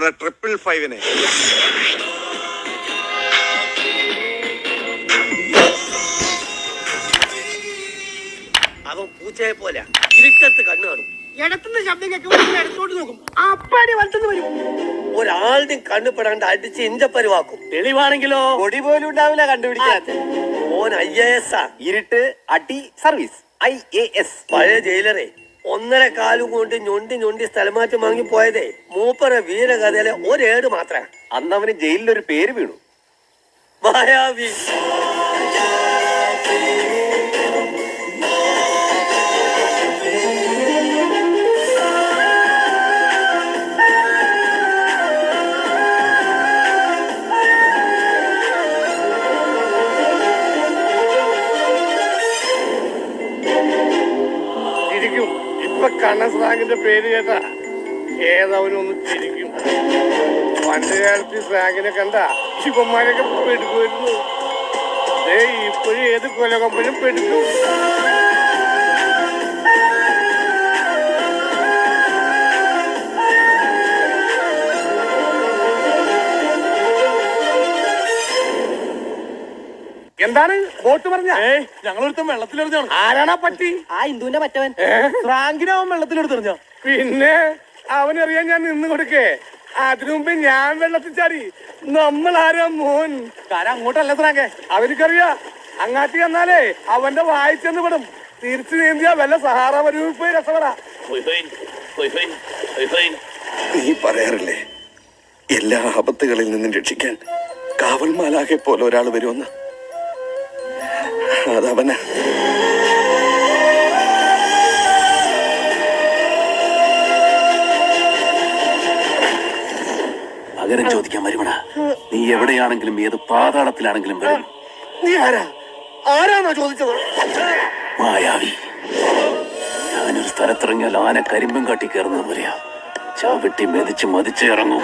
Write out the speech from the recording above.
നമ്മുടെ 555-നെ. അവൻ പൂച്ചയെ പോലെ ഇരുട്ടത്ത് കണ്ണു കാണും. ഇടത്തുനിന്ന് ശബ്ദം കേൾക്കുമ്പോൾ ഇടത്തോട്ട് നോക്കും, അപ്പാടി വലത്തുനിന്ന് വരും. ഒരാളുടെയും കണ്ണുപെടാണ്ട് അടിച്ച് ഇഞ്ചപ്പരുവാക്കും. തെളിവാണെങ്കിലോ പൊടി പോലും ഉണ്ടാവില്ല കണ്ടുപിടിക്കാൻ. ഓൻ IAS ഇരുട്ട് അടി സർവീസ് IAS. പഴയ ജയിലറെ 1.5 കാലം കൊണ്ട് ഞൊണ്ടി സ്ഥലമാറ്റം വാങ്ങി പോയതേ മൂപ്പറ വീരകഥയിലെ ഒരേട് മാത്രം. അന്ന് അവന് ജയിലിലൊരു പേര് വീണു, മായാവി. ചിരിക്കും. ഇപ്പൊ കണ്ണസ്രാഗിന്റെ പേര് കേട്ടാ ഏതവനൊന്ന് ചിരിക്കും. പണ്ട് കാലത്ത് സ്രാഗിനെ കണ്ട ശിവന്മാരൊക്കെ പെടുക്കുമായിരുന്നു. ഇപ്പോഴും ഏത് കൊലകൊമ്പനും പെടുക്കും. എന്താണ് ബോട്ട് പറഞ്ഞ? ഞങ്ങളൊരുത്തം വെള്ളത്തിലെറിഞ്ഞാണ്. ആരാണാ പറ്റി? ആ ഇന്ദുവിന്റെ മറ്റവൻ ഫ്രാങ്കിനവൻ വെള്ളത്തിലെടുത്തെറിഞ്ഞ. പിന്നെ അവനറിയാൻ ഞാൻ നിന്ന് കൊടുക്കേ. അതിനു മുമ്പേ ഞാൻ വെള്ളത്തിൽ ചാടി. നമ്മൾ ആരാ മോൻ? കാര്യം അങ്ങോട്ടല്ല ഫ്രാങ്കേ, അവനക്കറിയാ. അങ്ങാട്ടി വന്നാലേ അവന്റെ വായിച്ചെന്ന് വിടും. തിരിച്ചു നീന്തിയാ വല്ല സഹാറ വരൂപ്പ് രസപ്പെടാ. നീ പറയാറില്ലേ എല്ലാ ആപത്തുകളിൽ നിന്നും രക്ഷിക്കാൻ കാവൽമാലാകെ പോലെ ഒരാൾ വരുമെന്ന്? അതവനാ. പകരം ചോദിക്കാൻ വരുമടാ. നീ എവിടെയാണെങ്കിലും ഏത് പാതാളത്തിലാണെങ്കിലും വരും. നീ ആരാണോ ചോദിച്ചത്? മായാവി. ഞാനൊരു സ്ഥലത്തിറങ്ങിയാൽ ആന കരിമ്പും കാട്ടി കയറുന്നത് പോലെയാ. ചവിട്ടി മെതിച്ച് മതിച്ച് ഇറങ്ങും.